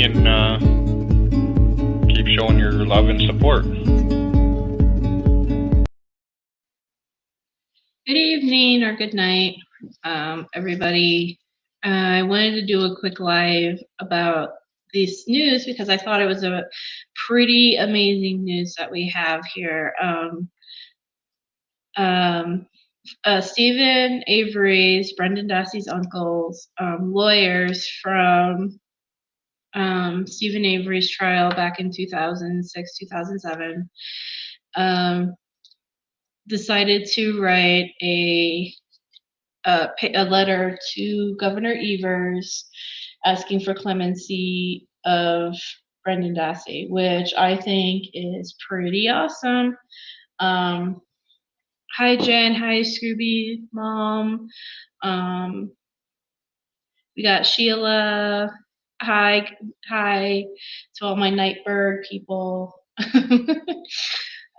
and keep showing your love and support. Good evening or good night, everybody. I wanted to do a quick live about this news because I thought it was a pretty amazing news that we have here. Stephen Avery's, Brendan Dassey's uncles, lawyers from Stephen Avery's trial back in 2006, 2007, decided to write a letter to Governor Evers asking for clemency of Brendan Dassey, which I think is pretty awesome. Hi, Jen. Hi, Scooby Mom. We got Sheila. Hi to all my Nightbird people.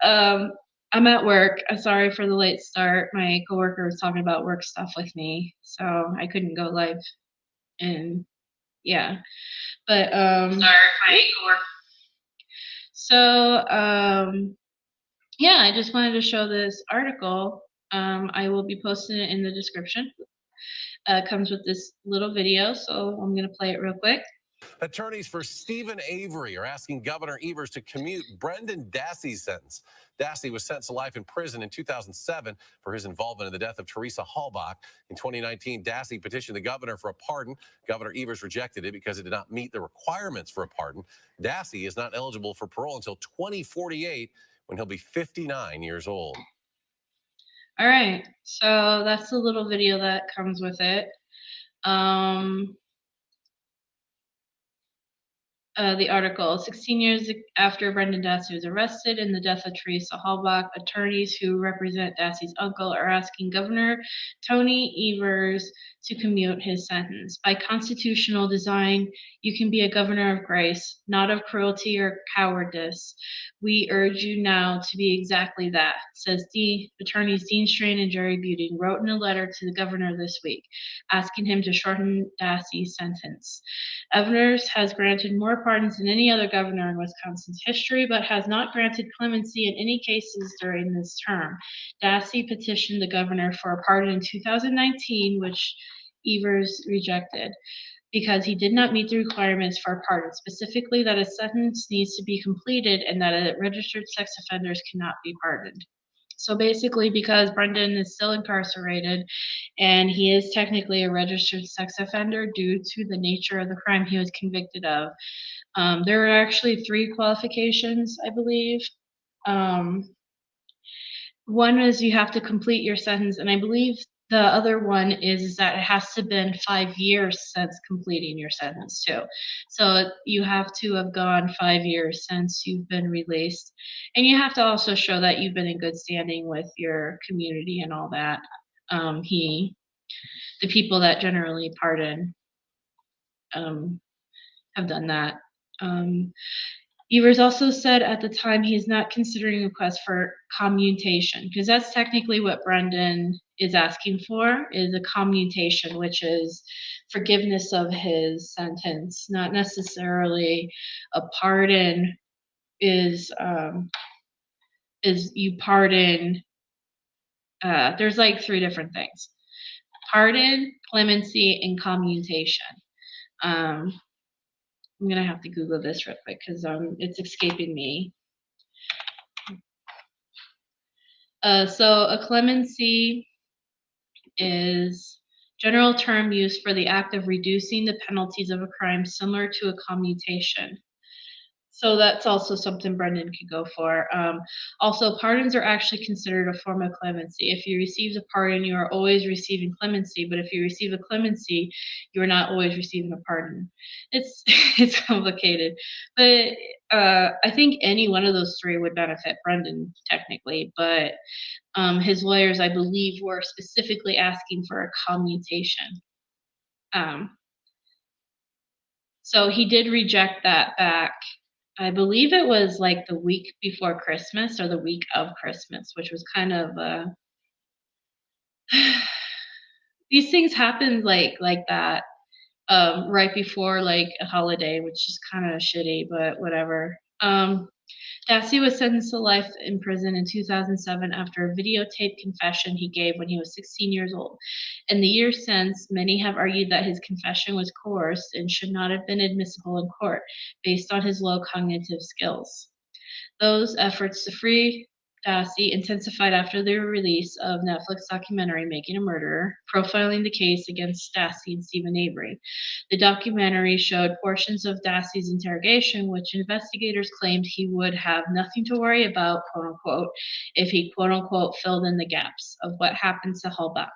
I'm at work. I'm sorry for the late start. My coworker was talking about work stuff with me, so I couldn't go live. And yeah, but sorry, my coworker. So yeah, I just wanted to show this article. I will be posting it in the description. Comes with this little video, so I'm gonna play it real quick. Attorneys for Stephen Avery are asking Governor Evers to commute Brendan Dassey's sentence. Dassey was sentenced to life in prison in 2007 for his involvement in the death of Teresa Halbach. In 2019, Dassey petitioned the governor for a pardon. Governor Evers rejected it because it did not meet the requirements for a pardon. Dassey is not eligible for parole until 2048, when he'll be 59 years old. All right, so that's the little video that comes with it. The article, 16 years after Brendan Dassey was arrested in the death of Teresa Halbach, attorneys who represent Dassey's uncle are asking Governor Tony Evers to commute his sentence. By constitutional design, you can be a governor of grace, not of cruelty or cowardice. We urge you now to be exactly that, says attorneys Dean Strang and Jerry Buting wrote in a letter to the governor this week, asking him to shorten Dassey's sentence. Evers has granted more pardons than any other governor in Wisconsin's history, but has not granted clemency in any cases during this term. Dassey petitioned the governor for a pardon in 2019, which Evers rejected because he did not meet the requirements for a pardon, specifically that a sentence needs to be completed and that registered sex offenders cannot be pardoned. So basically, because Brendan is still incarcerated and he is technically a registered sex offender due to the nature of the crime he was convicted of, there are actually 3 qualifications, I believe. One is you have to complete your sentence, and I believe the other one is that it has to have been 5 years since completing your sentence too. So you have to have gone 5 years since you've been released. And you have to also show that you've been in good standing with your community and all that. The people that generally pardon have done that. Evers also said at the time he's not considering a request for commutation, because that's technically what Brendan is asking for, is a commutation, which is forgiveness of his sentence, not necessarily a pardon. Is you pardon, there's like 3 different things: pardon, clemency, and commutation. I'm gonna have to Google this real quick because it's escaping me. So a clemency is general term used for the act of reducing the penalties of a crime, similar to a commutation. So that's also something Brendan could go for. Also, pardons are actually considered a form of clemency. If you receive a pardon, you are always receiving clemency. But if you receive a clemency, you are not always receiving a pardon. It's complicated. But I think any one of those 3 would benefit Brendan technically. But his lawyers, I believe, were specifically asking for a commutation. So he did reject that back. I believe it was like the week before Christmas or the week of Christmas, which was kind of these things happen like that right before like a holiday, which is kind of shitty, but whatever. Dassey was sentenced to life in prison in 2007 after a videotaped confession he gave when he was 16 years old. In the years since, many have argued that his confession was coerced and should not have been admissible in court based on his low cognitive skills. Those efforts to free Dassey intensified after the release of Netflix documentary Making a Murderer, profiling the case against Dassey and Stephen Avery. The documentary showed portions of Dassey's interrogation, which investigators claimed he would have nothing to worry about, quote unquote, if he, quote unquote, filled in the gaps of what happened to Halbach.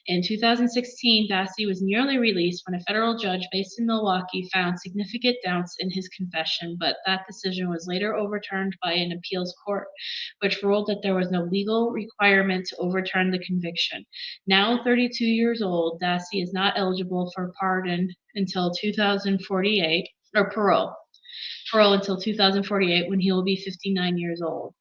In 2016, Dassey was nearly released when a federal judge based in Milwaukee found significant doubts in his confession, but that decision was later overturned by an appeals court, which ruled that there was no legal requirement to overturn the conviction. Now 32 years old, Dassey is not eligible for pardon until 2048, or parole until 2048 when he will be 59 years old.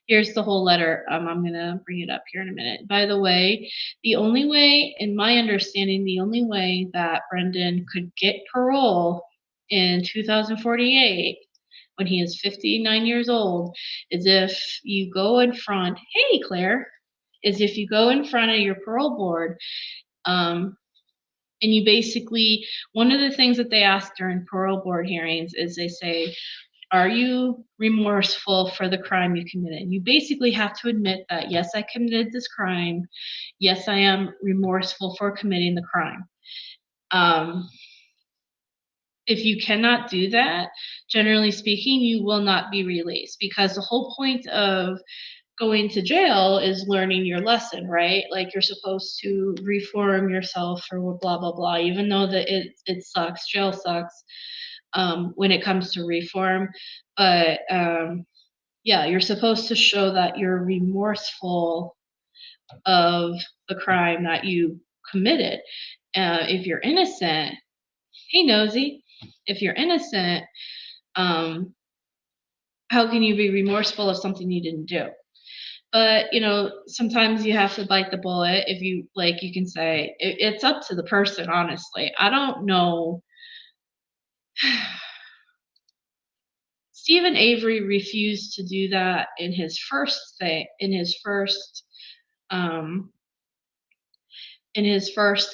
Here's the whole letter. I'm going to bring it up here in a minute. By the way, the only way, in my understanding, the only way that Brendan could get parole in 2048 when he is 59 years old is if you go in front, hey, Claire, is if you go in front of your parole board and you basically, one of the things that they ask during parole board hearings is they say, are you remorseful for the crime you committed? You basically have to admit that, yes, I committed this crime. Yes, I am remorseful for committing the crime. If you cannot do that, generally speaking, you will not be released, because the whole point of going to jail is learning your lesson, right? Like, you're supposed to reform yourself or blah, blah, blah, even though that it sucks, jail sucks. When it comes to reform, but yeah, you're supposed to show that you're remorseful of the crime that you committed. If you're innocent, hey nosy, if you're innocent, how can you be remorseful of something you didn't do? But sometimes you have to bite the bullet. If you like, you can say it's up to the person. Honestly, I don't know. Stephen Avery refused to do that in his first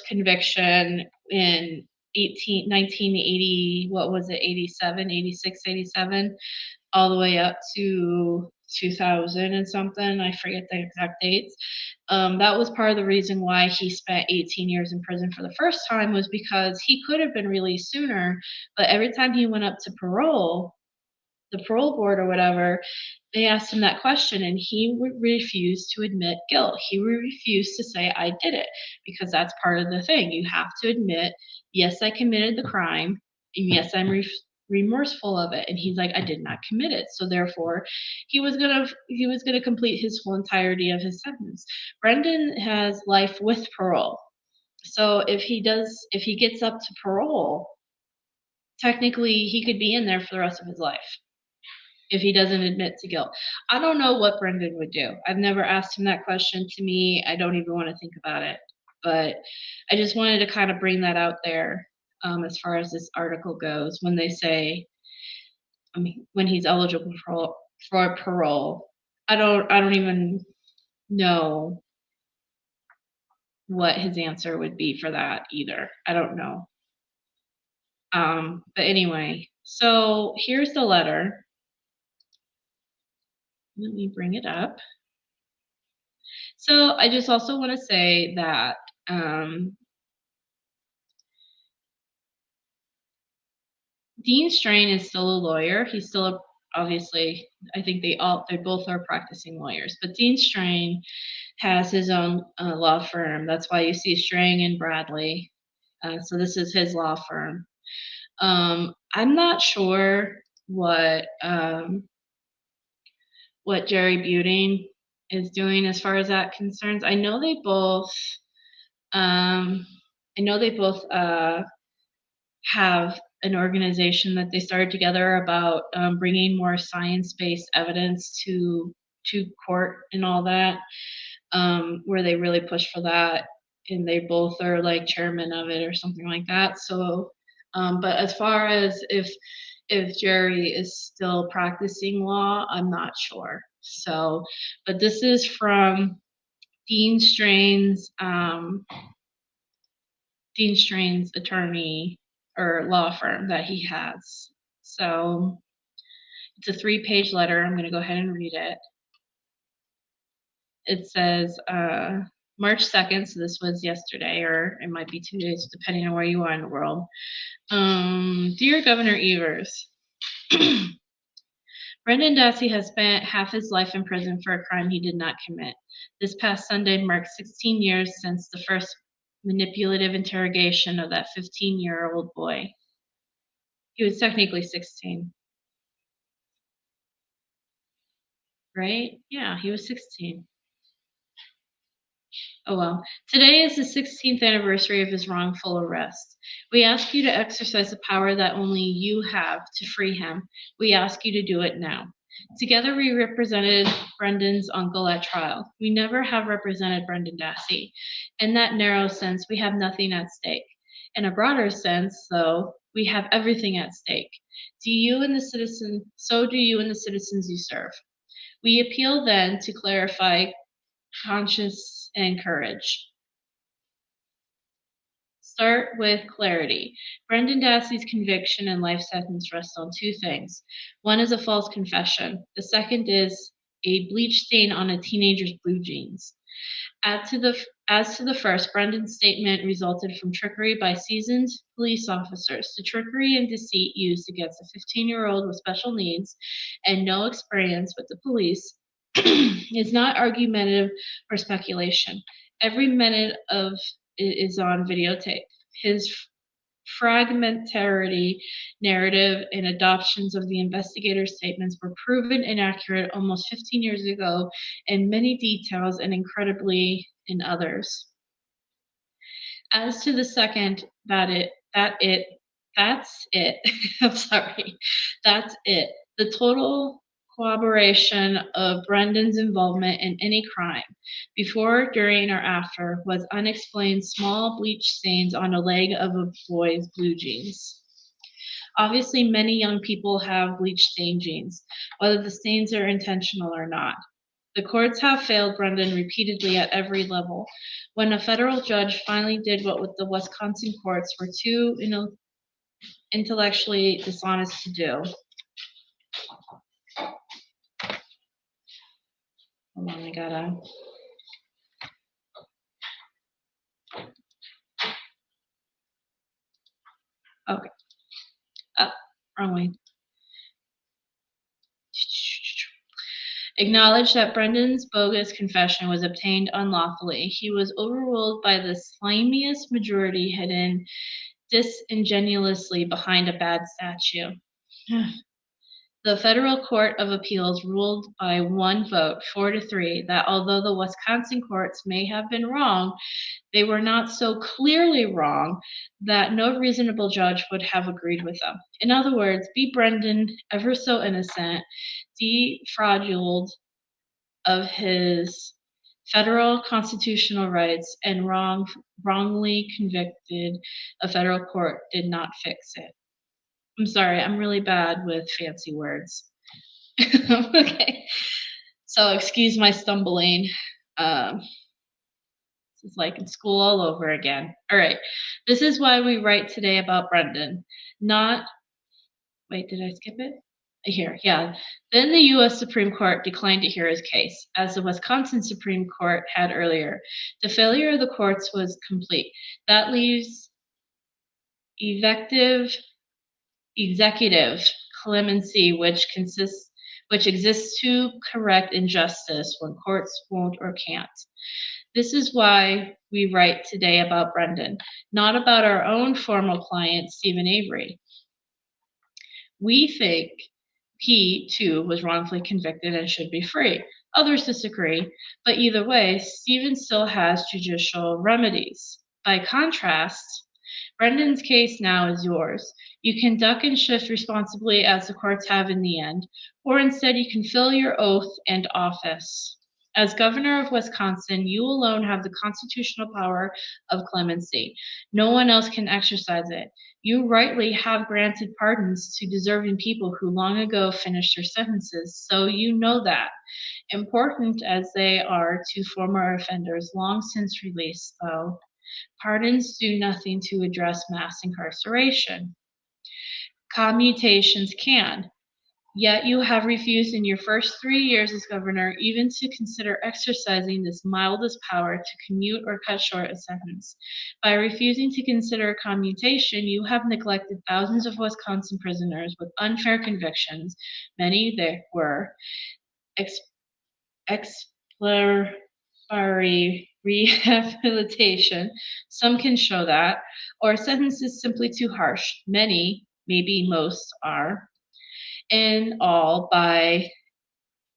conviction in 1980, what was it, 87, 86, 87, all the way up to 2000 and something. I forget the exact dates. That was part of the reason why he spent 18 years in prison for the first time, was because he could have been released sooner, but every time he went up to parole, the parole board or whatever, they asked him that question and he refused to admit guilt. He refused to say, I did it, because that's part of the thing. You have to admit, yes, I committed the crime, and yes, I'm remorseful of it. And he's like, I did not commit it. So therefore, he was gonna complete his whole entirety of his sentence. Brendan has life with parole. So if he gets up to parole, technically he could be in there for the rest of his life if he doesn't admit to guilt. I don't know what Brendan would do. I've never asked him that question. To me, I don't even want to think about it. But I just wanted to kind of bring that out there as far as this article goes. When they say, when he's eligible for parole, I don't even know what his answer would be for that either. I don't know. But anyway, so here's the letter. Let me bring it up. So I just also want to say that Dean Strang is still a lawyer. He's still obviously, I think they both are practicing lawyers, but Dean Strang has his own law firm. That's why you see Strang and Bradley. So this is his law firm. I'm not sure what Jerry is doing as far as that concerns. I know they both have an organization that they started together about bringing more science-based evidence to court and all that, where they really push for that. and they both are like chairman of it or something like that. So, but as far as if Jerry is still practicing law, I'm not sure. So, but this is from Dean Strang's attorney or law firm that he has. So it's a 3-page letter. I'm going to go ahead and read it. It says, March 2nd, so this was yesterday, or it might be 2 days, depending on where you are in the world. Dear Governor Evers, Brendan Dassey has spent half his life in prison for a crime he did not commit. This past Sunday marks 16 years since the first manipulative interrogation of that 15-year-old boy. He was technically 16. Right? Yeah, he was 16. Oh well. Today is the 16th anniversary of his wrongful arrest. We ask you to exercise the power that only you have to free him. We ask you to do it now. Together we represented Brendan's uncle at trial. We never have represented Brendan Dassey. In that narrow sense, we have nothing at stake. In a broader sense, though, we have everything at stake. So do you and the citizens you serve. We appeal then to clarify conscience and courage. Start with clarity. Brendan Dassey's conviction and life sentence rest on 2 things. One is a false confession. The second is a bleach stain on a teenager's blue jeans. As to the first, Brendan's statement resulted from trickery by seasoned police officers. The trickery and deceit used against a 15-year-old with special needs and no experience with the police is not argumentative or speculation. Every minute of it is on videotape. His fragmentary narrative and adoptions of the investigator's statements were proven inaccurate almost 15 years ago in many details and incredibly in others. As to the second, that's it. I'm sorry. That's it. The total corroboration of Brendan's involvement in any crime, before, during, or after, was unexplained small bleach stains on a leg of a boy's blue jeans. Obviously, many young people have bleach-stained jeans, whether the stains are intentional or not. The courts have failed Brendan repeatedly at every level. When a federal judge finally did what the Wisconsin courts were too intellectually dishonest to do. Hold on, I gotta. Okay. Wrong way. Acknowledged that Brendan's bogus confession was obtained unlawfully. He was overruled by the slimiest majority hidden disingenuously behind a bad statue. The Federal Court of Appeals ruled by 1 vote, 4-3, that although the Wisconsin courts may have been wrong, they were not so clearly wrong that no reasonable judge would have agreed with them. In other words, be Brendan ever so innocent, defrauded of his federal constitutional rights and wrongly convicted, a federal court did not fix it. I'm sorry, I'm really bad with fancy words. Okay, so excuse my stumbling. It's like in school all over again. All right, this is why we write today about Brendan. Wait, did I skip it? Here, yeah. Then the U.S. Supreme Court declined to hear his case, as the Wisconsin Supreme Court had earlier. The failure of the courts was complete. That leaves executive clemency, which exists to correct injustice when courts won't or can't. This is why we write today about Brendan, not about our own former client, Stephen Avery. We think he, too, was wrongfully convicted and should be free. Others disagree, but either way, Stephen still has judicial remedies. By contrast, Brendan's case now is yours. You can duck and shift responsibly as the courts have in the end, or instead you can fill your oath and office. As governor of Wisconsin, you alone have the constitutional power of clemency. No one else can exercise it. You rightly have granted pardons to deserving people who long ago finished their sentences, so you know that. Important as they are to former offenders long since released, though, pardons do nothing to address mass incarceration. Commutations can. Yet you have refused in your first 3 years as governor even to consider exercising this mildest power to commute or cut short a sentence. By refusing to consider commutation, you have neglected thousands of Wisconsin prisoners with unfair convictions. Many there were exemplary rehabilitation. Some can show that, or sentences simply too harsh. Many, maybe most, are. In all, by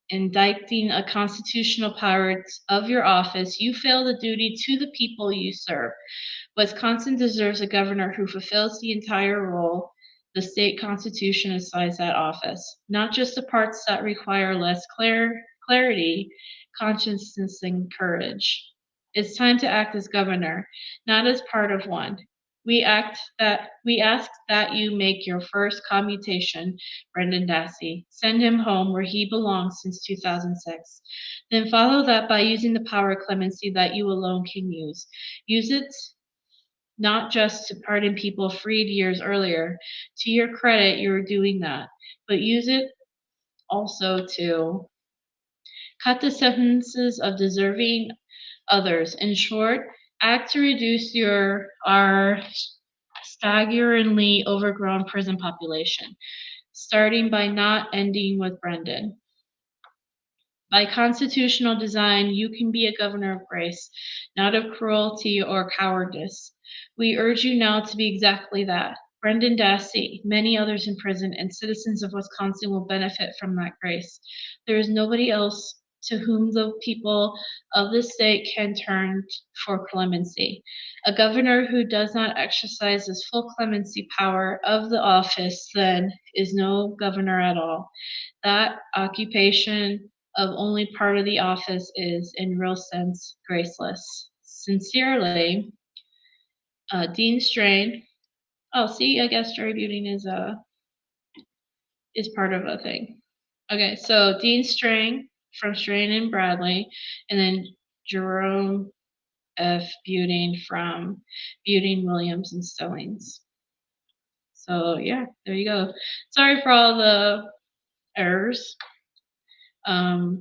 indicting a constitutional power of your office, you fail the duty to the people you serve. Wisconsin deserves a governor who fulfills the entire role the state constitution assigns that office, not just the parts that require less clarity, conscience, and courage. It's time to act as governor, not as part of one. We ask that you make your first commutation, Brendan Dassey. Send him home where he belongs since 2006. Then follow that by using the power of clemency that you alone can use. Use it not just to pardon people freed years earlier. To your credit, you're doing that. But use it also to cut the sentences of deserving others. In short, act to reduce our staggeringly overgrown prison population, starting by not ending with Brendan. By constitutional design, you can be a governor of grace, not of cruelty or cowardice. We urge you now to be exactly that. Brendan Dassey, many others in prison, and citizens of Wisconsin will benefit from that grace. There is nobody else to whom the people of the state can turn for clemency. A governor who does not exercise his full clemency power of the office then is no governor at all. That occupation of only part of the office is, in real sense, graceless. Sincerely, Dean Strang. Oh, see, I guess jury buting is part of a thing. Okay, so Dean Strang from Strang and Bradley, and then Jerome F. Buting from Buting, Williams, and Stillings. So yeah, there you go. Sorry for all the errors. My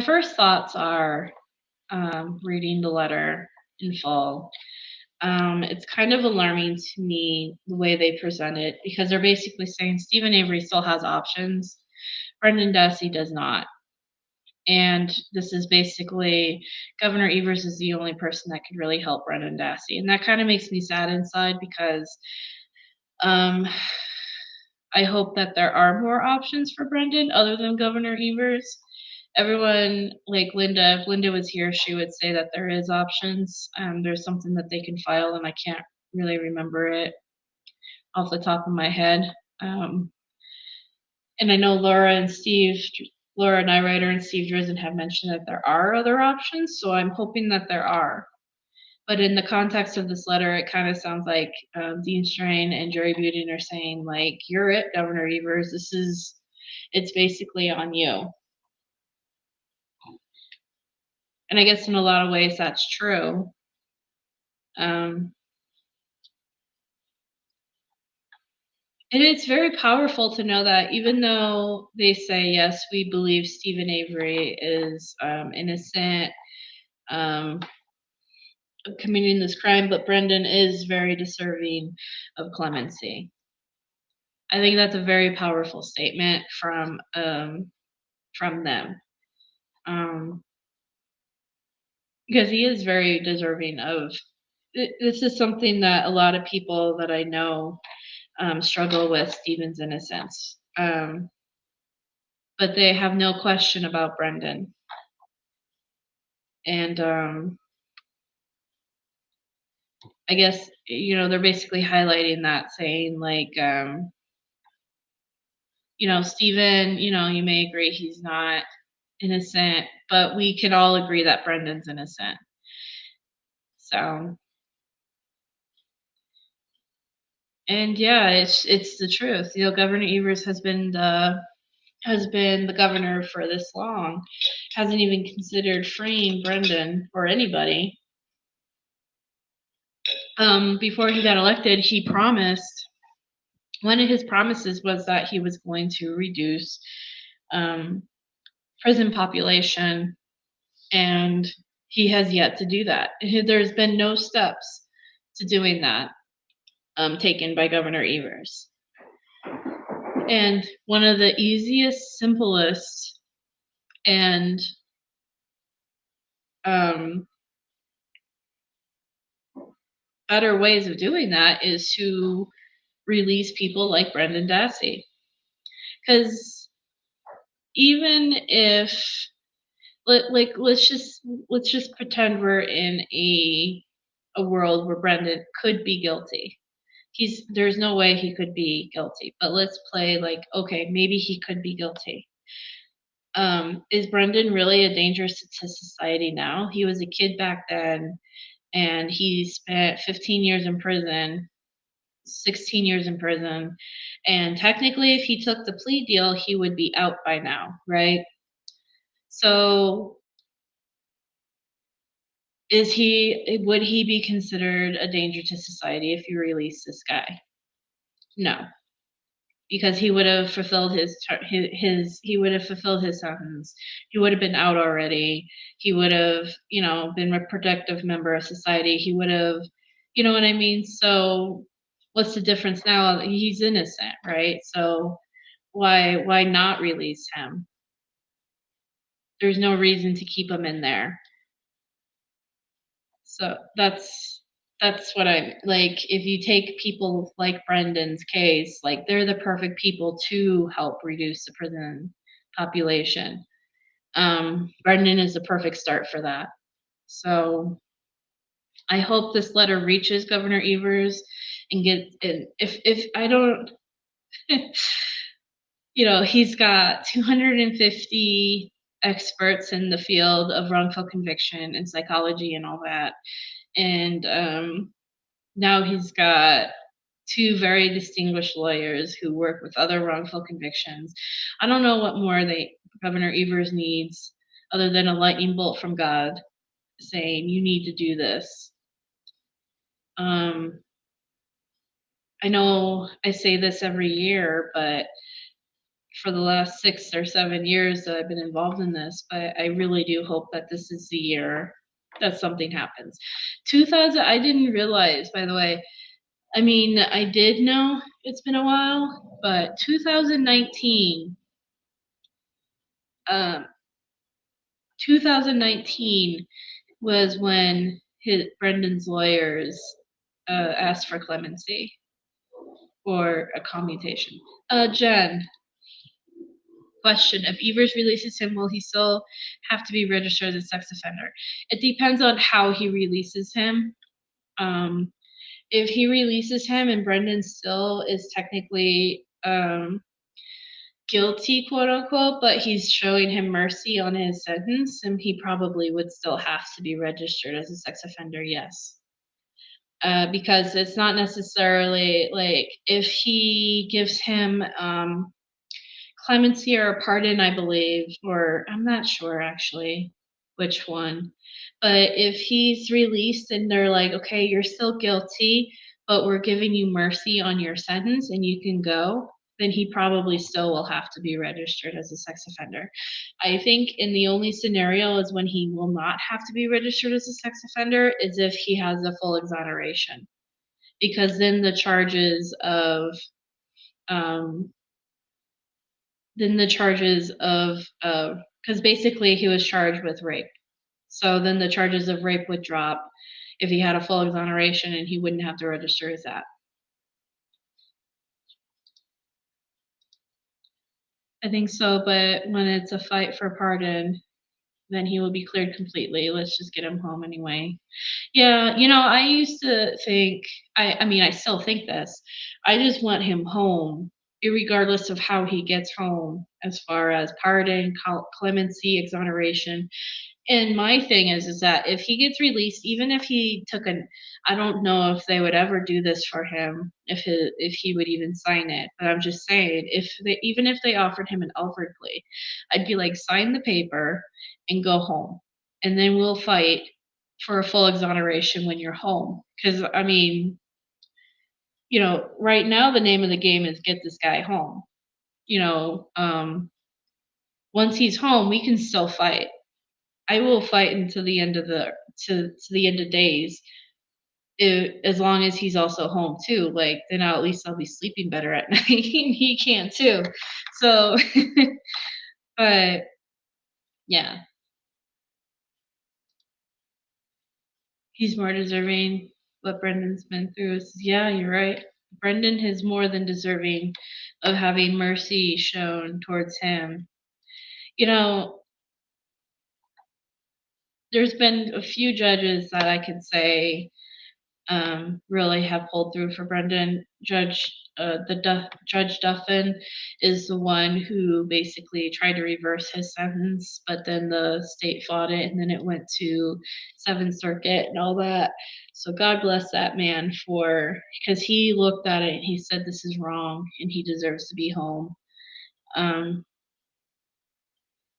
first thoughts are reading the letter in full. It's kind of alarming to me the way they present it, because they're basically saying Stephen Avery still has options, Brendan Dassey does not. And this is basically Governor Evers is the only person that could really help Brendan Dassey. And that kind of makes me sad inside, because I hope that there are more options for Brendan other than Governor Evers. Everyone, like Linda, if Linda was here, she would say that there is options. There's something that they can file, and I can't really remember it off the top of my head. And I know Laura and Nyrider and Steve Drizzen have mentioned that there are other options, so I'm hoping that there are. But in the context of this letter, it kind of sounds like Dean Strang and Jerry Buting are saying, like, you're it, Governor Evers. It's basically on you. And I guess in a lot of ways that's true. And it's very powerful to know that even though they say, yes, we believe Stephen Avery is innocent of committing this crime, but Brendan is very deserving of clemency. I think that's a very powerful statement from them. Because he is very deserving of this. Is something that a lot of people that I know struggle with Stephen's innocence, but they have no question about Brendan. And I guess, they're basically highlighting that, saying like Stephen, you may agree he's not innocent, but we can all agree that Brendan's innocent. So, and yeah, it's the truth. Governor Evers has been the governor for this long, hasn't even considered freeing Brendan or anybody. Before he got elected, he promised, one of his promises was that he was going to reduce prison population, and he has yet to do that. There's been no steps to doing that taken by Governor Evers. And one of the easiest, simplest, and better ways of doing that is to release people like Brendan Dassey. Because even if, let's just pretend we're in a world where Brendan could be guilty. There's no way he could be guilty, but let's play like, okay, maybe he could be guilty. Is Brendan really a danger to society now? He was a kid back then, and he spent 15 years in prison, 16 years in prison, and technically if he took the plea deal, he would be out by now, right? So would he be considered a danger to society if you release this guy? No, because he would have fulfilled he would have fulfilled his sentence. He would have been out already. He would have, been a productive member of society. He would have, you know what I mean? So what's the difference now? He's innocent, right? So why not release him? There's no reason to keep him in there. So that's what I'm like. If you take people like Brendan's case, like they're the perfect people to help reduce the prison population. Brendan is the perfect start for that. So I hope this letter reaches Governor Evers and if I don't, he's got 250 experts in the field of wrongful conviction and psychology and all that. And now he's got 2 very distinguished lawyers who work with other wrongful convictions. I don't know what more Governor Evers needs other than a lightning bolt from God saying, you need to do this. I know I say this every year, but for the last 6 or 7 years that I've been involved in this, but I really do hope that this is the year that something happens. I didn't realize, by the way, I mean, I did know it's been a while, but 2019 was when Brendan's lawyers asked for clemency or a commutation. Jen, question: if Evers releases him, will he still have to be registered as a sex offender? It depends on how he releases him. If he releases him and Brendan still is technically guilty, quote unquote, but he's showing him mercy on his sentence, and he probably would still have to be registered as a sex offender, yes. Because it's not necessarily like if he gives him clemency or a pardon, I believe, or I'm not sure actually which one. But if he's released and they're like, okay, you're still guilty, but we're giving you mercy on your sentence and you can go, then he probably still will have to be registered as a sex offender. I think in the only scenario is when he will not have to be registered as a sex offender is if he has a full exoneration. Because then the charges of because basically he was charged with rape. So then the charges of rape would drop if he had a full exoneration and he wouldn't have to register as that. I think so, but when it's a fight for pardon, then he will be cleared completely. Let's just get him home anyway. Yeah, I used to think, I mean, I still think this. I just want him home irregardless of how he gets home, as far as pardon, clemency, exoneration. And my thing is that if he gets released, even if he took I don't know if they would ever do this for him, if he would even sign it. But I'm just saying, even if they offered him an Alford plea, I'd be like, sign the paper and go home, and then we'll fight for a full exoneration when you're home. Because I mean, right now the name of the game is get this guy home. Once he's home, we can still fight. I will fight until the end of to the end of days, as long as he's also home too. Like, then at least I'll be sleeping better at night. He can too. So, but yeah, he's more deserving. What Brendan's been through is, yeah, you're right. Brendan is more than deserving of having mercy shown towards him. There's been a few judges that I could say really have pulled through for Brendan. Judge Duffin is the one who basically tried to reverse his sentence, but then the state fought it, and then it went to Seventh Circuit and all that. So God bless that man because he looked at it and he said this is wrong and he deserves to be home.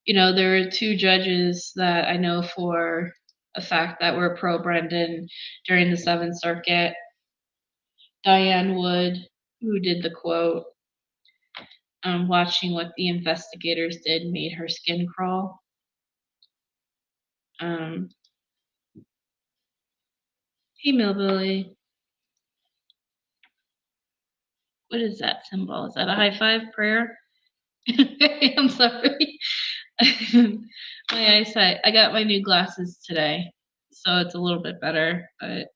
There are two judges that I know for a fact that were pro Brendan during the Seventh Circuit. Diane Wood, who did the quote, watching what the investigators did made her skin crawl. Hey, Millbilly. What is that symbol? Is that a high five prayer? I'm sorry. My eyesight. I got my new glasses today, so it's a little bit better. But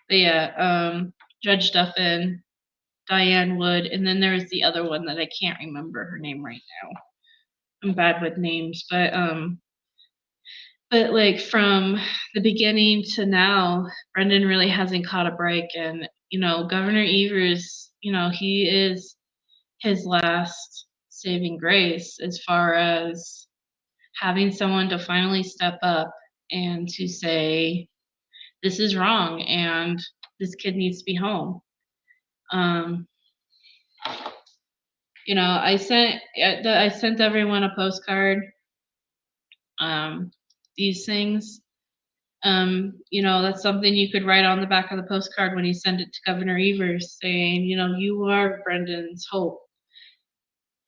yeah, Judge Duffin, Diane Wood, and then there's the other one that I can't remember her name right now. I'm bad with names, but like from the beginning to now, Brendan really hasn't caught a break. And Governor Evers, he is his last saving grace as far as having someone to finally step up and to say this is wrong and this kid needs to be home. I sent everyone a postcard. These things, that's something you could write on the back of the postcard when you send it to Governor Evers, saying, you are Brendan's hope.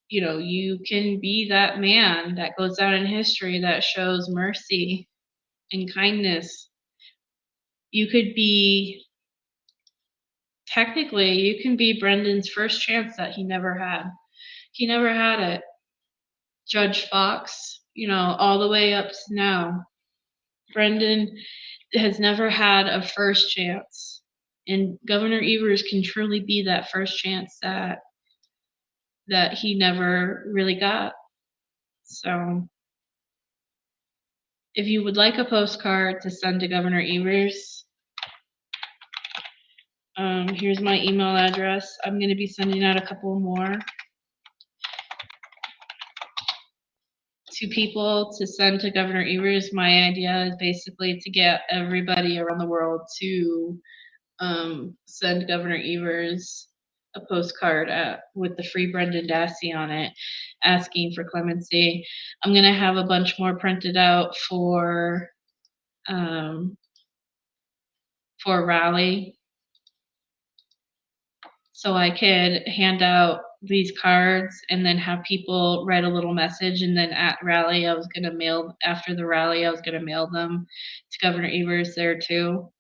You can be that man that goes down in history that shows mercy and kindness. You can be Brendan's first chance that he never had. He never had it. Judge Fox, all the way up to now, Brendan has never had a first chance. And Governor Evers can truly be that first chance that he never really got. So if you would like a postcard to send to Governor Evers, here's my email address. I'm going to be sending out a couple more to people to send to Governor Evers. My idea is basically to get everybody around the world to send Governor Evers a postcard with the free Brendan Dassey on it, asking for clemency. I'm going to have a bunch more printed out for Raleigh, so I could hand out these cards and then have people write a little message, and then at Raleigh after the rally I was going to mail them to Governor Evers there too,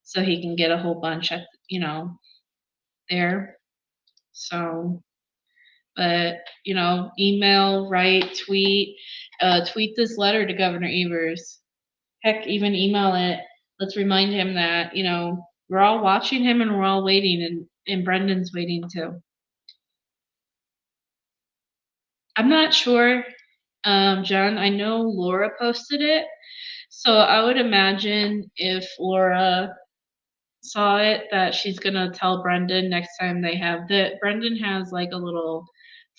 so he can get a whole bunch at there. So, but email, write, tweet this letter to Governor Evers. Heck, even email it. Let's remind him that we're all watching him and we're all waiting, and Brendan's waiting too. I'm not sure, John. I know Laura posted it, so I would imagine if Laura saw it that she's gonna tell Brendan next time they have that Brendan has like a little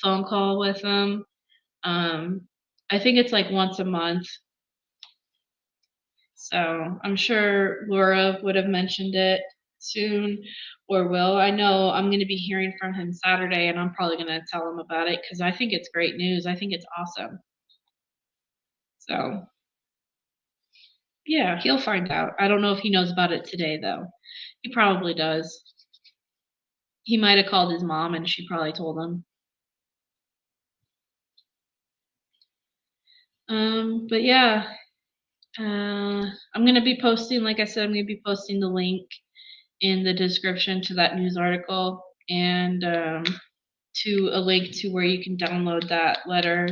phone call with them. I think it's like once a month. So I'm sure Laura would have mentioned it soon or will. I know I'm going to be hearing from him Saturday, and I'm probably going to tell him about it because I think it's great news. I think it's awesome. So, yeah, he'll find out. I don't know if he knows about it today, though. He probably does. He might have called his mom, and she probably told him. But yeah, I'm going to be posting, like I said, I'm going to be posting the link in the description to that news article and to a link to where you can download that letter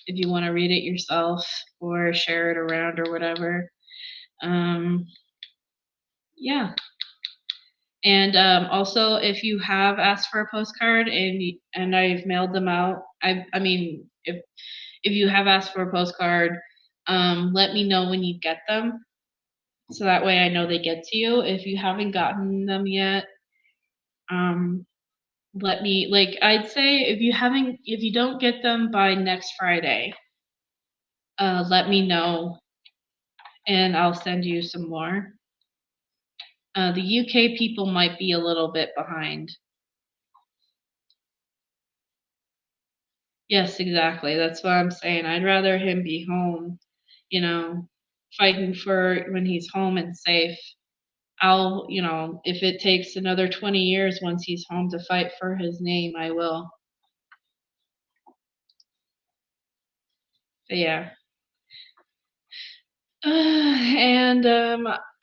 if you want to read it yourself or share it around or whatever. Yeah. And also, if you have asked for a postcard and I've mailed them out, I mean, if you have asked for a postcard, let me know when you get them, so that way I know they get to you. If you haven't gotten them yet, let me, like, I'd say if you don't get them by next Friday, let me know and I'll send you some more. The UK people might be a little bit behind. Yes, exactly. That's what I'm saying. I'd rather him be home, fighting for when he's home and safe. I'll, if it takes another 20 years once he's home to fight for his name, I will. But yeah. And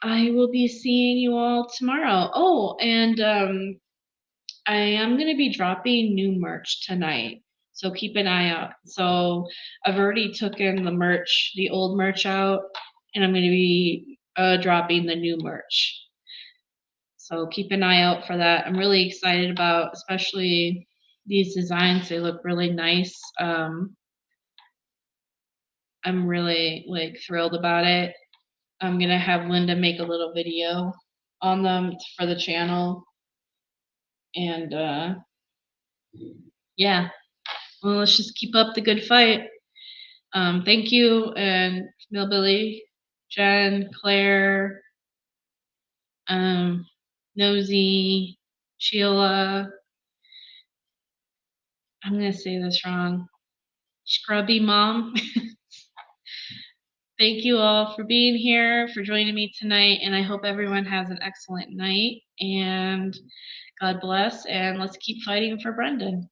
I will be seeing you all tomorrow. Oh, and I am going to be dropping new merch tonight, so keep an eye out. So I've already taken the old merch out, and I'm going to be dropping the new merch. So keep an eye out for that. I'm really excited about, especially these designs. They look really nice. I'm really thrilled about it. I'm going to have Linda make a little video on them for the channel. And yeah, well, let's just keep up the good fight. Thank you, and Millbilly, Jen, Claire, Nosy, Sheila. I'm going to say this wrong. Scrubby Mom. Thank you all for being here, for joining me tonight, and I hope everyone has an excellent night, and God bless, and let's keep fighting for Brendan.